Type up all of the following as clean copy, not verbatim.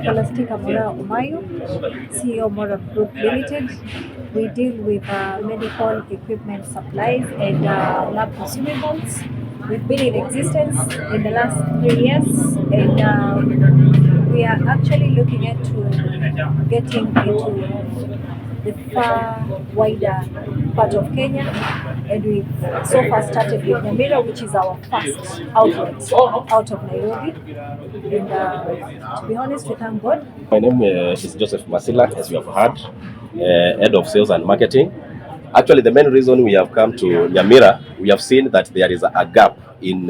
Scholastica Mora Umayo, CEO MORAB Group Limited. We deal with medical equipment supplies and lab consumables. We've been in existence in the last 3 years, and we are actually looking into getting into the far wider part of Kenya, and we've so far started with Nyamira, which is our first outlet out of Nairobi. And to be honest, we thank God. My name is Joseph Masila, as you have heard, Head of Sales and Marketing. Actually, the main reason we have come to Nyamira, we have seen that there is a gap in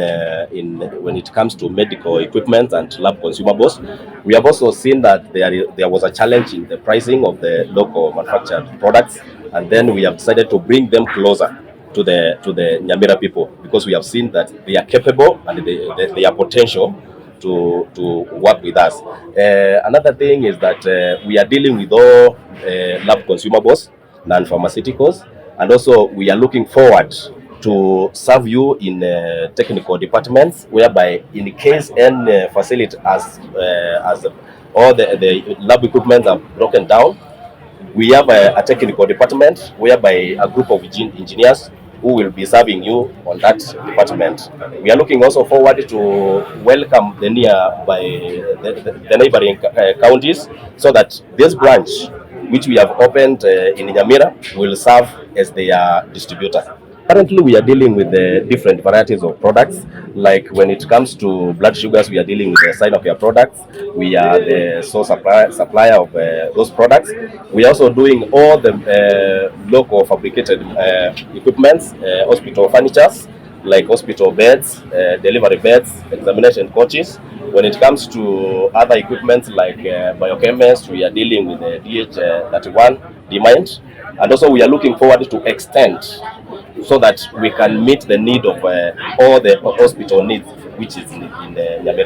when it comes to medical equipment and lab consumables. We have also seen that there was a challenge in the pricing of the local manufactured products, and then we have decided to bring them closer to the Nyamira people, because we have seen that they are capable and they are potential to work with us. Another thing is that we are dealing with all lab consumables, non-pharmaceuticals, and also we are looking forward to serve you in technical departments, whereby in case any facility as all the lab equipment are broken down, we have a technical department whereby a group of engineers who will be serving you on that department. We are looking also forward to welcome the the neighboring counties, so that this branch, which we have opened in Nyamira, will serve as their distributor. Currently, we are dealing with the different varieties of products. Like when it comes to blood sugars, we are dealing with the Sinopia products. We are the sole supplier of those products. We are also doing all the local fabricated equipments, hospital furnitures, like hospital beds, delivery beds, examination coaches. When it comes to other equipment like biochemists, we are dealing with the DH31, DMIND. And also we are looking forward to extend so that we can meet the need of all the hospital needs, which is in the Nyamira.